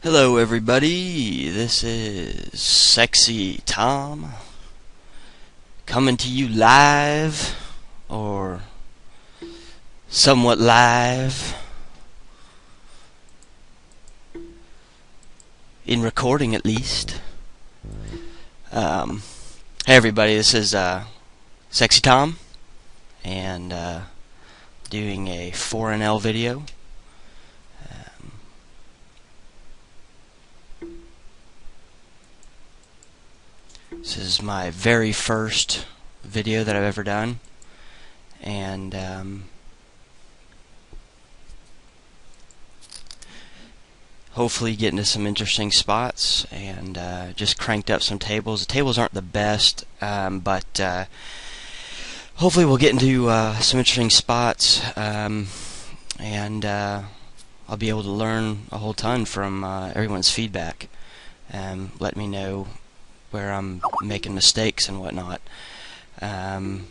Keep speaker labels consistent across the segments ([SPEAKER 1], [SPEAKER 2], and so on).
[SPEAKER 1] Hello everybody, this is Sexy Tom coming to you live, or somewhat live, in recording at least. Hey everybody, this is Sexy Tom, and doing a 4NL video. This is my very first video that I've ever done, and hopefully get into some interesting spots, and just cranked up some tables. The tables aren't the best, but hopefully we'll get into some interesting spots, and I'll be able to learn a whole ton from everyone's feedback. Let me know where I'm making mistakes and whatnot. And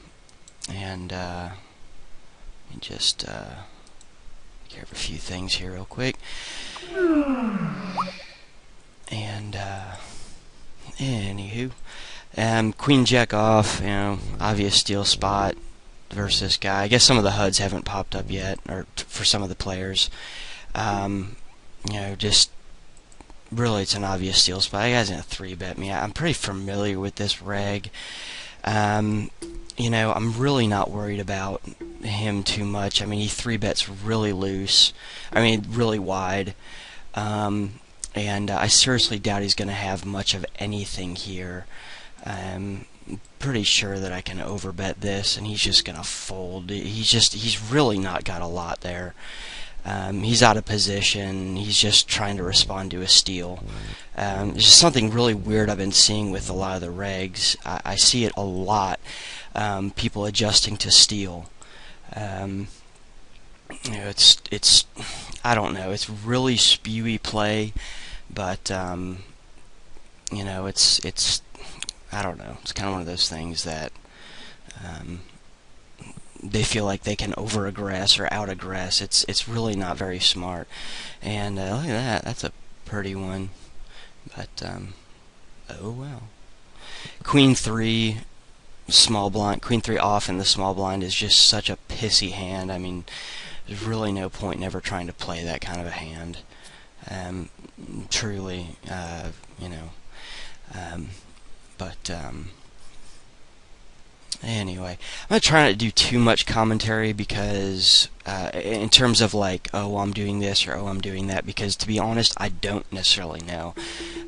[SPEAKER 1] just care of a few things here real quick. And anywho, Queen Jack off, obvious steal spot versus this guy. I guess some of the HUDs haven't popped up yet, or for some of the players. Just really, it's an obvious steal spot. The guy's gonna 3-bet me. I'm pretty familiar with this reg. I'm really not worried about him too much. I mean, he 3-bets really loose. I mean, really wide. And I seriously doubt he's gonna have much of anything here. I'm pretty sure that I can overbet this, and he's just gonna fold. He's really not got a lot there. He's out of position. He's just trying to respond to a steal. It's just something really weird I've been seeing with a lot of the regs. I see it a lot. People adjusting to steal. It's I don't know. It's really spewy play, but it's I don't know. It's kind of one of those things that they feel like they can over-aggress or out-aggress. It's really not very smart. And look at that. That's a pretty one. But, oh well. Queen 3, small blind. Queen 3 off in the small blind is just such a pissy hand. I mean, there's really no point in ever trying to play that kind of a hand. Truly, but anyway, I'm not trying to do too much commentary because, in terms of like, oh, well, I'm doing this or oh, I'm doing that, because to be honest, I don't necessarily know.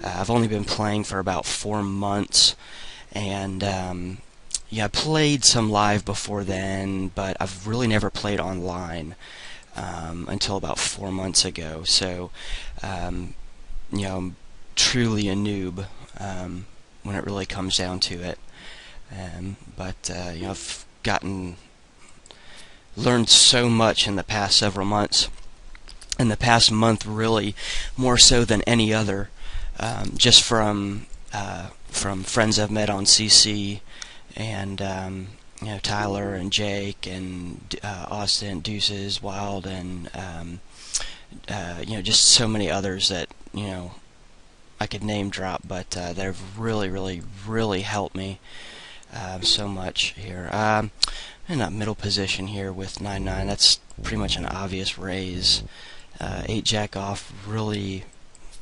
[SPEAKER 1] I've only been playing for about 4 months, and I played some live before then, but I've really never played online until about 4 months ago. So, I'm truly a noob when it really comes down to it. But I've learned so much in the past several months, in the past month really, more so than any other, just from friends I've met on CC, and Tyler and Jake and Austin, Deuces, Wild, and just so many others that I could name drop, but that have really, really, really helped me so much here. In that middle position here with 9-9, that's pretty much an obvious raise. 8 Jack off, really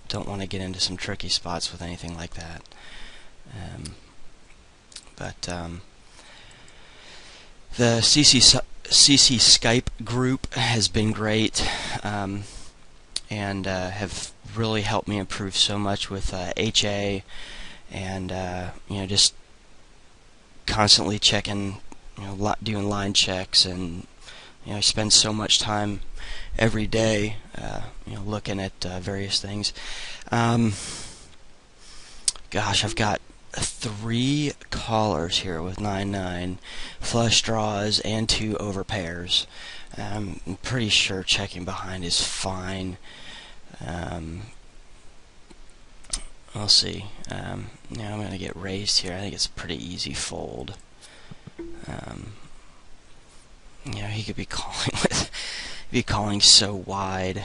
[SPEAKER 1] don't want to get into some tricky spots with anything like that. But the CC Skype group has been great, and have really helped me improve so much with HA, and just constantly checking, doing line checks, and I spend so much time every day, looking at various things. Gosh, I've got 3 callers here with 9-9, flush draws, and 2 overpairs. I'm pretty sure checking behind is fine. We'll see. Now I'm going to get raised here. I think it's a pretty easy fold. He could be calling so wide.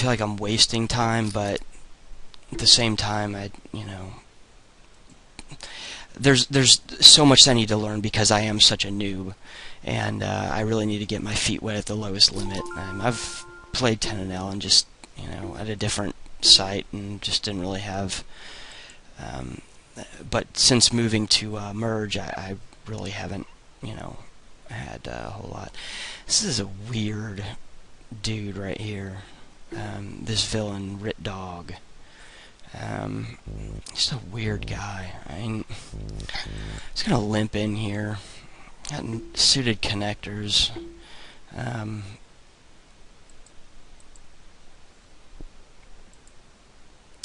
[SPEAKER 1] feel like I'm wasting time, but at the same time, there's so much I need to learn because I am such a noob, and I really need to get my feet wet at the lowest limit. I've played 10 and just, at a different site and just didn't really have, but since moving to Merge, I really haven't, had a whole lot. This is a weird dude right here. This villain, Rit Dog. Just a weird guy. He's gonna limp in here. Got suited connectors.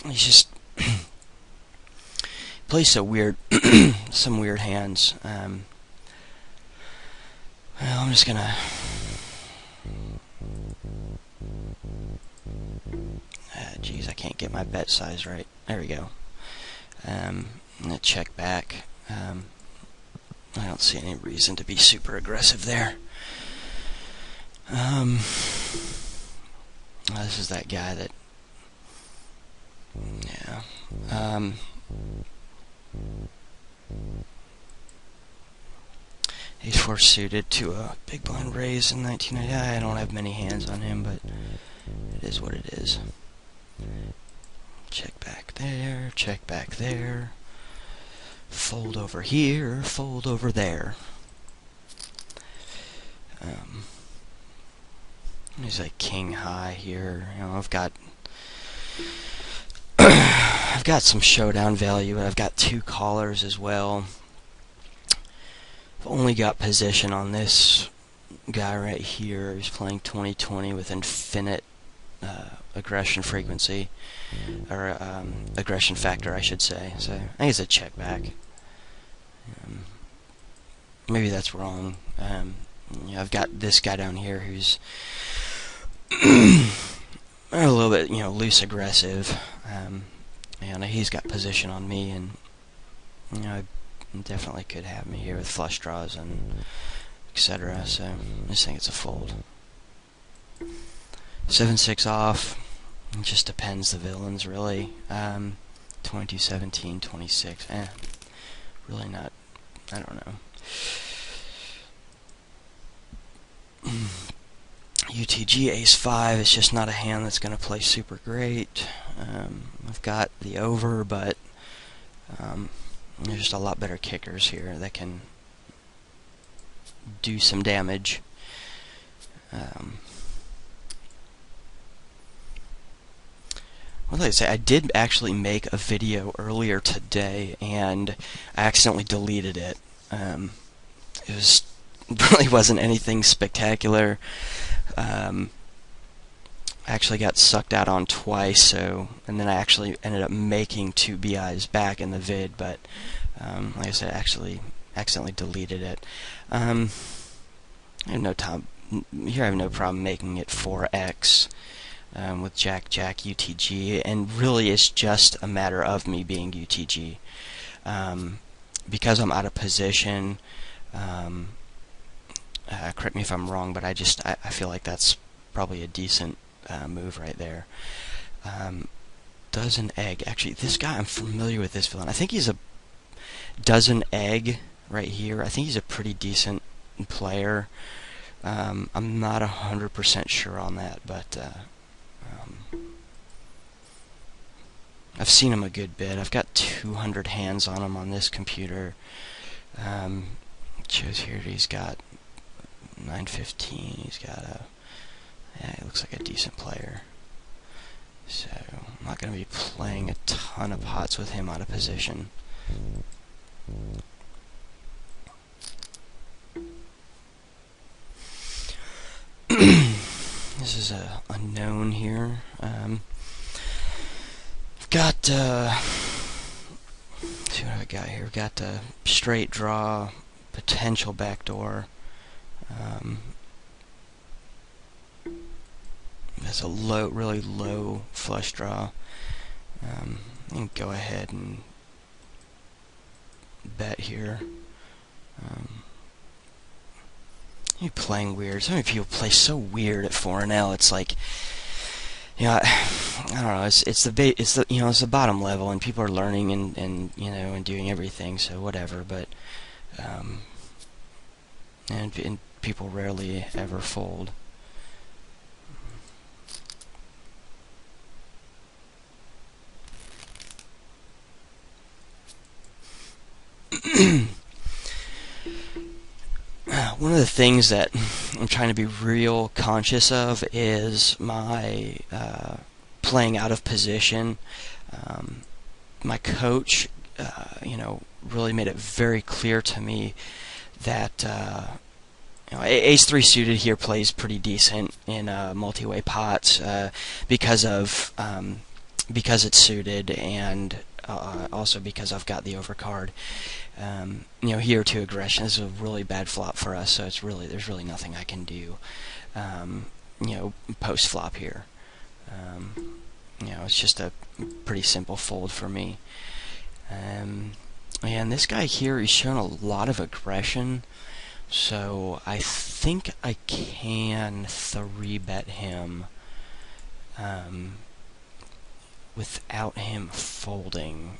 [SPEAKER 1] He's just plays so weird. Some weird hands. Well, I'm just gonna. Geez, I can't get my bet size right. There we go. I'm gonna check back. I don't see any reason to be super aggressive there. This is that guy that. Yeah. He's 4 suited to a big blind raise in 1990. I don't have many hands on him, but it is what it is. Check back there, check back there. Fold over here, fold over there. He's like king high here. I've got some showdown value, but I've got 2 callers as well. I've only got position on this guy right here. He's playing 20/20 with infinite aggression frequency, or aggression factor, I should say. So I think it's a check back. Maybe that's wrong. I've got this guy down here who's a little bit, loose aggressive, and he's got position on me, and definitely could have me here with flush draws and etc. So I just think it's a fold. 7-6 off. It just depends the villains really. 22, 17, 26. Really not. I don't know. UTG Ace 5 is just not a hand that's going to play super great. I've got the over, but there's just a lot better kickers here that can do some damage. What did I say? I did actually make a video earlier today, and I accidentally deleted it. It really wasn't anything spectacular. I actually got sucked out on twice, and then I actually ended up making 2 BIs back in the vid, but like I said, I actually accidentally deleted it. I have no problem making it 4x with Jack UTG, and really it's just a matter of me being UTG. Because I'm out of position, correct me if I'm wrong, but I feel like that's probably a decent move right there. Dozen egg. Actually, this guy, I'm familiar with this villain. I think he's a dozen egg right here. I think he's a pretty decent player. I'm not 100% sure on that, but I've seen him a good bit. I've got 200 hands on him on this computer. It shows here that he's got 915. He's got he looks like a decent player. So I'm not going to be playing a ton of pots with him out of position. This is a unknown here. I've got see what I got here. We've got a straight draw, potential backdoor. That's a really low flush draw. You can go ahead and bet here. You're playing weird. So many people play so weird at 4L. It's like you know, I don't know. It's the bottom level, and people are learning and and doing everything. So whatever. But um, and people rarely ever fold. One of the things that I'm trying to be real conscious of is my playing out of position. Um, my coach, really made it very clear to me that ace-3 suited here plays pretty decent in multi-way pots because it's suited, and also because I've got the overcard. Here to aggression is a really bad flop for us, so there's really nothing I can do. Post flop here. It's just a pretty simple fold for me. And this guy here, he's shown a lot of aggression, so I think I can 3-bet him without him folding.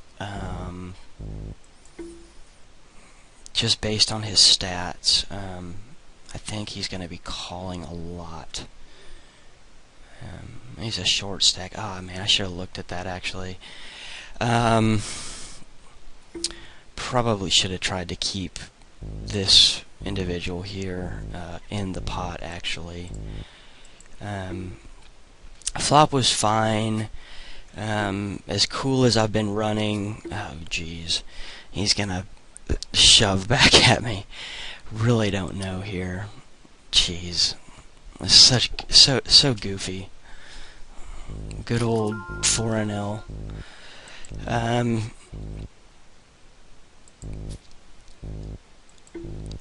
[SPEAKER 1] Just based on his stats, I think he's going to be calling a lot. He's a short stack. Ah, man, I should have looked at that, actually. Probably should have tried to keep this individual here in the pot, actually. Flop was fine. As cool as I've been running, oh, geez. He's going to shove back at me. Really don't know here. Jeez. It's so goofy. Good old 4NL.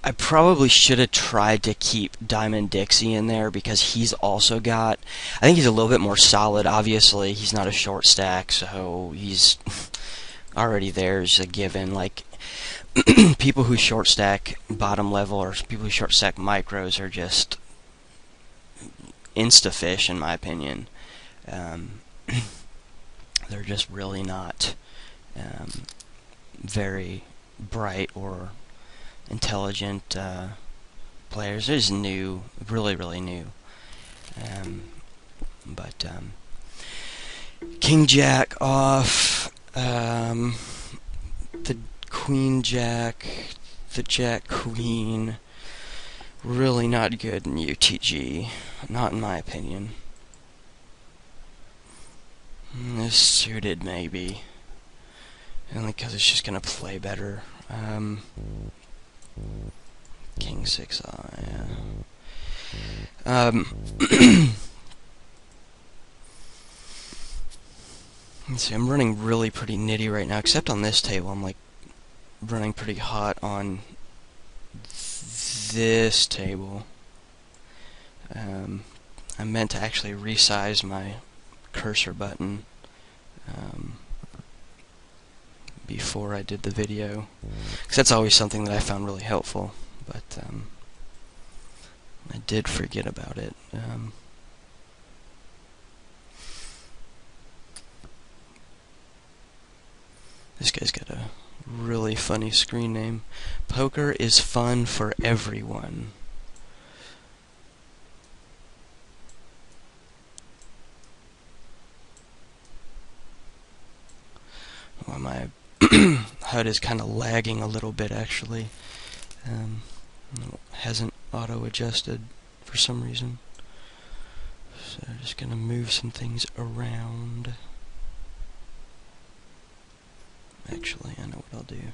[SPEAKER 1] I probably should have tried to keep Diamond Dixie in there because he's also got... I think he's a little bit more solid. Obviously, he's not a short stack, so he's already there's a given. Like, people who short stack bottom level or people who short stack micros are just insta-fish, in my opinion. They're just really not very bright or intelligent players. They're just new, really new. But King Jack off, the Queen Jack, the Jack Queen, really not good in UTG, not in my opinion. This suited maybe, only because it's just gonna play better. King 6, yeah. Let's see, I'm running really pretty nitty right now, except on this table. I'm like running pretty hot on this table. I meant to actually resize my cursor button before I did the video, because that's always something that I found really helpful, but I did forget about it. This guy's got a really funny screen name. Poker is fun for everyone. Well, my HUD is kind of lagging a little bit, actually. Hasn't auto-adjusted for some reason. So I'm just going to move some things around. Actually, I know what I'll do.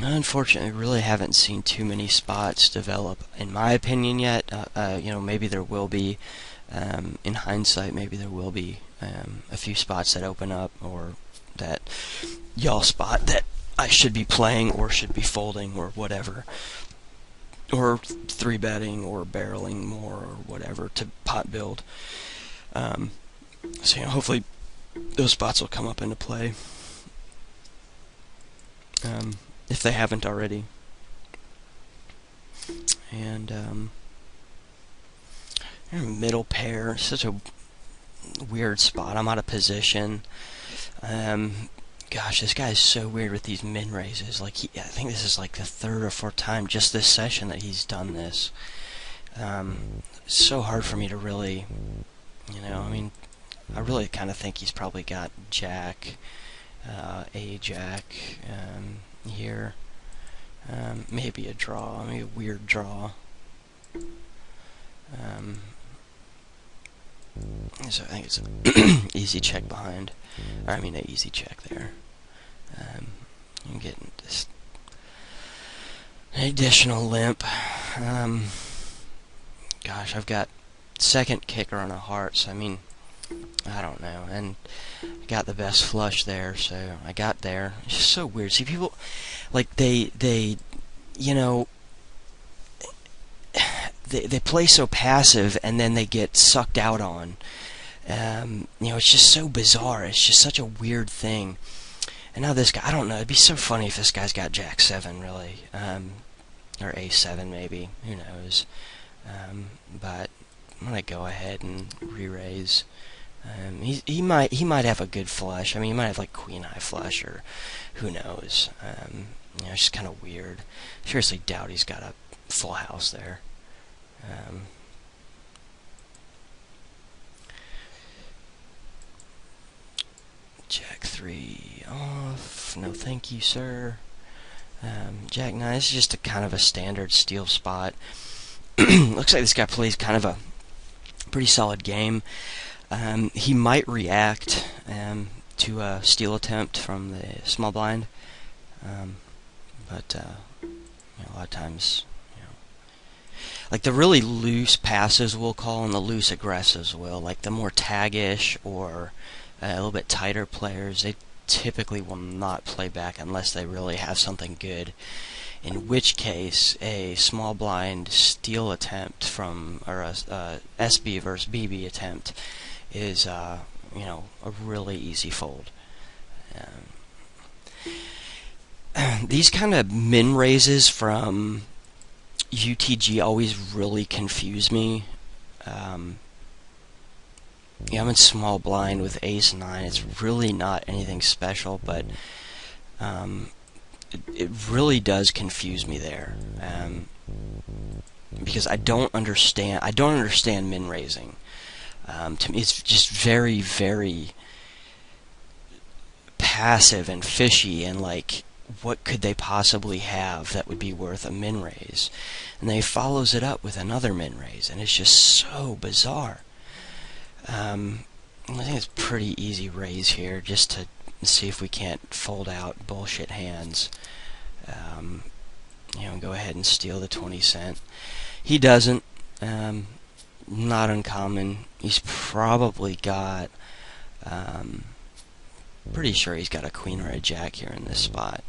[SPEAKER 1] Unfortunately, I really haven't seen too many spots develop, in my opinion, yet. Maybe there will be, in hindsight, maybe there will be a few spots that open up, or that y'all spot that I should be playing, or should be folding, or whatever. Or 3-betting, or barreling more, or whatever, to pot build. So, hopefully those spots will come up into play. if they haven't already. And middle pair, such a weird spot. I'm out of position. Gosh, this guy is so weird with these min raises. Like, I think this is like the third or fourth time just this session that he's done this. So hard for me to really, I mean, I really kind of think he's probably got Jack, a Jack here. Maybe a draw, maybe a weird draw. So I think it's an easy check behind. Or, I mean, an easy check there. I'm getting just an additional limp. Gosh, I've got second kicker on a heart, so I mean, I don't know. And I got the best flush there, so I got there. It's just so weird. See, people, like, they play so passive, and then they get sucked out on. It's just so bizarre. It's just such a weird thing. And now this guy, I don't know, it'd be so funny if this guy's got Jack 7, really. Or A7, maybe. Who knows? But I'm going to go ahead and re-raise. He might have a good flush. I mean, he might have, like, Queen High flush, or who knows. It's just kind of weird. Seriously doubt he's got a full house there. Jack 3 off. No thank you, sir. Jack 9. This is just a kind of a standard steal spot. Looks like this guy plays kind of a pretty solid game. He might react to a steal attempt from the small blind. But a lot of times, like the really loose passes we'll call, and the loose aggressives will. Like the more taggish or a little bit tighter players, they typically will not play back unless they really have something good. In which case, a small blind steal attempt from, or a SB versus BB attempt is, a really easy fold. These kind of min raises from UTG always really confuse me. I'm in small blind with ace 9. It's really not anything special, but it really does confuse me there, because I don't understand min raising. To me, it's just very, very passive and fishy, and like, what could they possibly have that would be worth a min raise? And then he follows it up with another min raise, and it's just so bizarre. I think it's pretty easy raise here, just to see if we can't fold out bullshit hands. Go ahead and steal the 20 cent. He doesn't. Not uncommon. He's probably got, pretty sure he's got a queen or a jack here in this spot.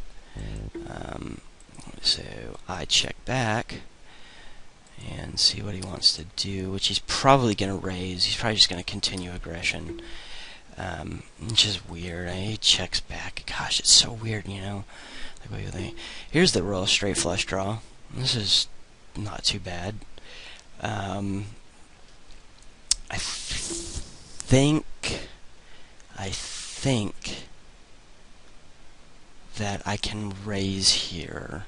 [SPEAKER 1] So I check back and see what he wants to do, which he's probably going to raise. He's probably just going to continue aggression, which is weird. He checks back. Gosh, it's so weird, Like, what do you think? Here's the royal straight flush draw. This is not too bad. I think that I can raise here.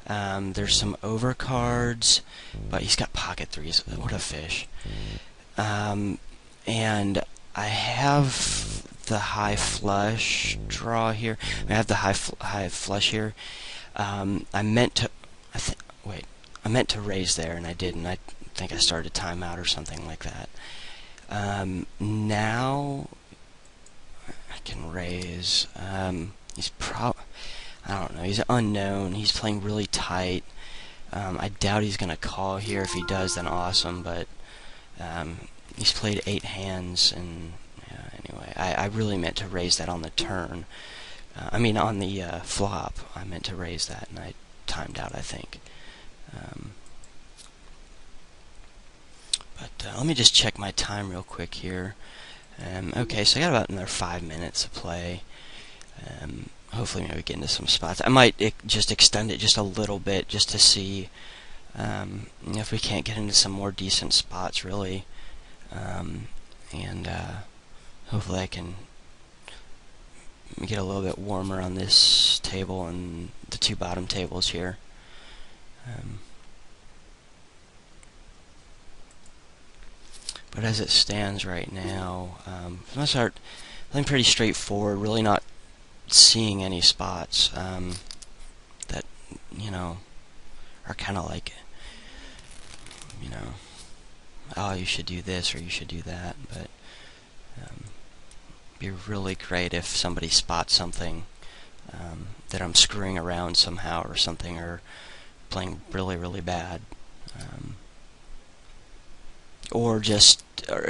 [SPEAKER 1] There's some overcards, but he's got pocket threes. What a fish. And I have the high flush draw here. I have the high flush here. I meant to raise there, and I didn't. I think I started a timeout or something like that. Now I can raise. He's I don't know. He's unknown. He's playing really tight. I doubt he's going to call here. If he does, then awesome. But he's played 8 hands, and anyway, I really meant to raise that on the turn. I mean, on the flop, I meant to raise that, and I timed out, I think. But let me just check my time real quick here. Okay, so I got about another 5 minutes to play. hopefully maybe get into some spots. I might just extend it just a little bit just to see if we can't get into some more decent spots, really. And hopefully I can get a little bit warmer on this table and the two bottom tables here. But as it stands right now, for the most part, I think pretty straightforward. Really not seeing any spots that are kind of like, oh, you should do this or you should do that. But it'd be really great if somebody spots something that I'm screwing around somehow or something, or playing really, really bad. Or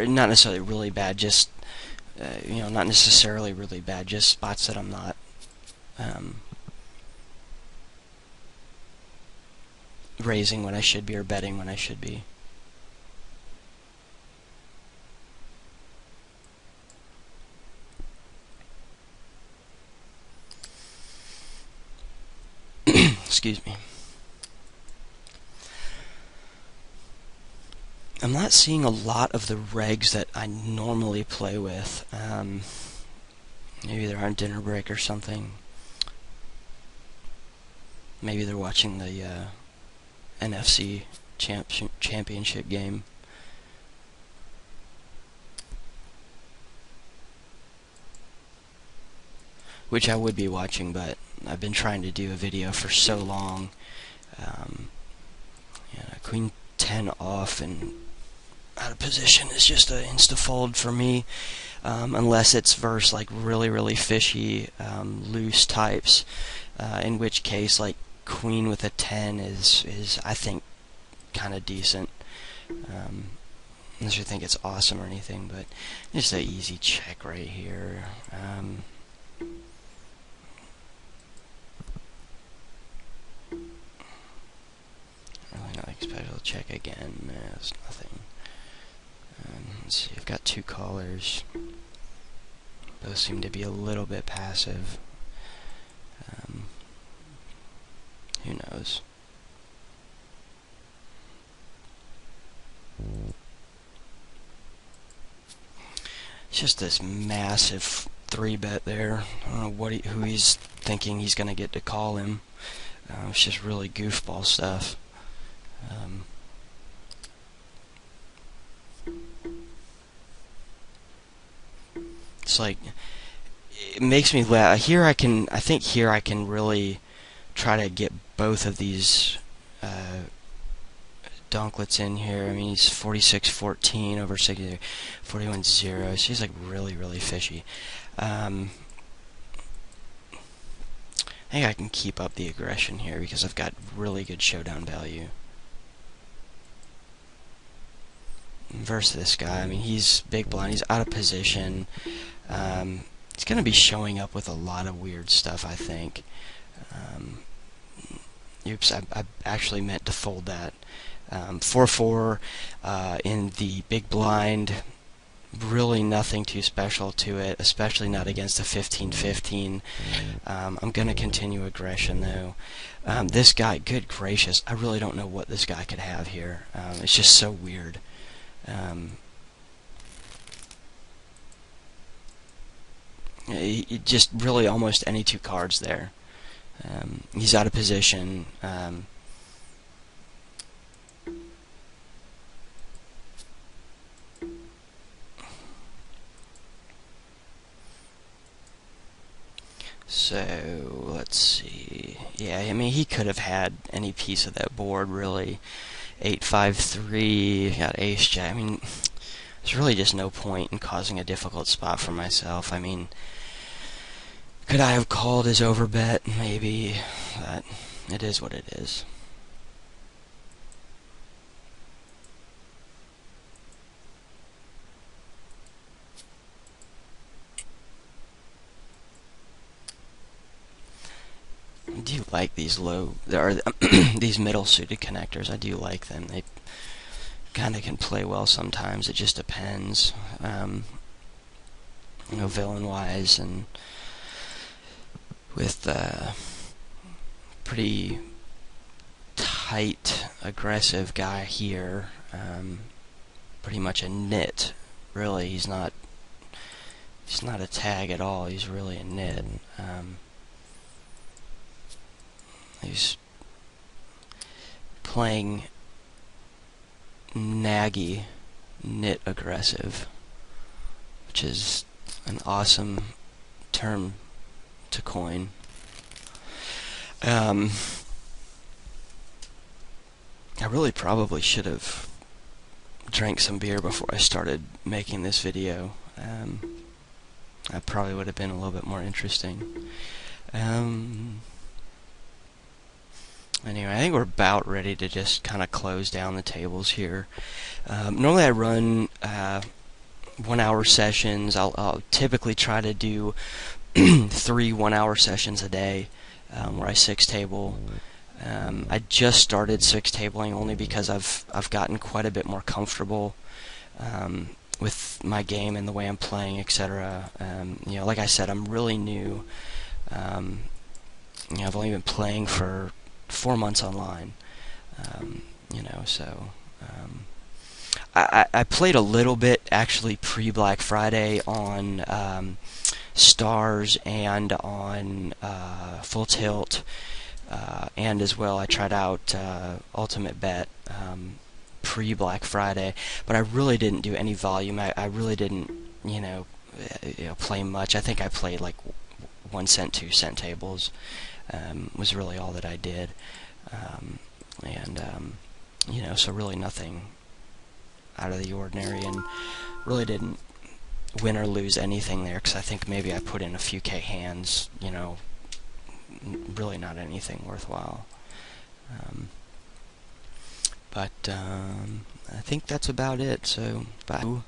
[SPEAKER 1] not necessarily really bad, just not necessarily really bad, just spots that I'm not raising when I should be or betting when I should be. Excuse me. I'm not seeing a lot of the regs that I normally play with. Maybe they're on dinner break or something. Maybe they're watching the NFC championship game. Which I would be watching, but I've been trying to do a video for so long. Queen 10 off and out of position is just an insta-fold for me, unless it's versus like really, really fishy, loose types, in which case like queen with a 10 is I think kind of decent, unless you think it's awesome or anything, but just an easy check right here. Really not special check again. There's nothing. Let's see, I've got two callers. Both seem to be a little bit passive. Who knows? It's just this massive 3-bet there. I don't know who he's thinking he's going to get to call him. It's just really goofball stuff. It's like, it makes me laugh. I think here I can really try to get both of these donklets in here. I mean, he's 46-14 over 60, 41-0. She's like really, really fishy. I think I can keep up the aggression here because I've got really good showdown value. Versus this guy, I mean, he's big blind, he's out of position. He's going to be showing up with a lot of weird stuff, I think. Oops, I actually meant to fold that. 4-4 in the big blind. Really nothing too special to it, especially not against a 15-15. I'm going to continue aggression, though. This guy, good gracious, I really don't know what this guy could have here. It's just so weird. Just really almost any two cards there. He's out of position. So let's see. Yeah, I mean, he could have had any piece of that board, really. 8-5-3, got ace jack. I mean, there's really just no point in causing a difficult spot for myself. I mean, could I have called his overbet? Maybe, but it is what it is. I do like these these middle suited connectors. I do like them. They kind of can play well sometimes. It just depends, villain wise and with pretty tight, aggressive guy here. Pretty much a nit. Really, he's not a tag at all. He's really a nit. He's playing naggy, nit aggressive, which is an awesome term to coin. I really probably should have drank some beer before I started making this video. That probably would have been a little bit more interesting. Anyway, I think we're about ready to just kind of close down the tables here. Normally I run 1 hour sessions. I'll typically try to do 3 1-hour sessions a day, where I 6-table. I just started 6-tabling only because I've gotten quite a bit more comfortable with my game and the way I'm playing, etc. Like I said, I'm really new. I've only been playing for 4 months online. I played a little bit actually pre-Black Friday on Stars and on Full Tilt, and as well I tried out Ultimate Bet pre-Black Friday, but I really didn't do any volume. I really didn't play much. I think I played like 1 cent, 2 cent tables. Was really all that I did, so really nothing out of the ordinary, and really didn't win or lose anything there, because I think maybe I put in a few K hands, really not anything worthwhile. But I think that's about it. So bye.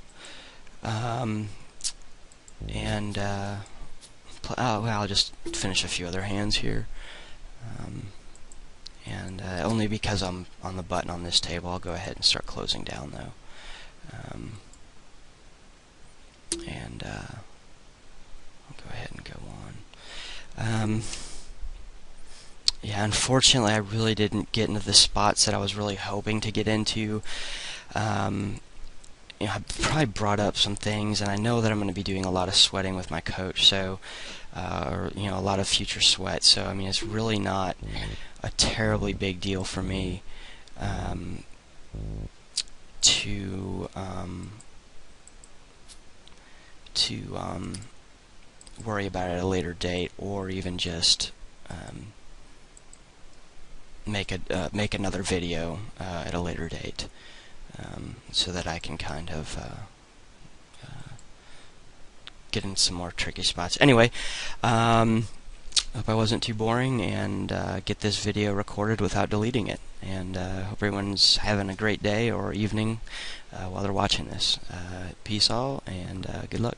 [SPEAKER 1] I'll just finish a few other hands here. Only because I'm on the button on this table, I'll go ahead and start closing down though. I'll go ahead and go on. Yeah, unfortunately, I really didn't get into the spots that I was really hoping to get into. I probably brought up some things, and I know that I'm going to be doing a lot of sweating with my coach, so a lot of future sweat. So I mean, it's really not a terribly big deal for me to worry about it at a later date, or even just make another video at a later date, so that I can kind of get in some more tricky spots. Anyway, hope I wasn't too boring, and get this video recorded without deleting it. And hope everyone's having a great day or evening while they're watching this. Peace all, and good luck.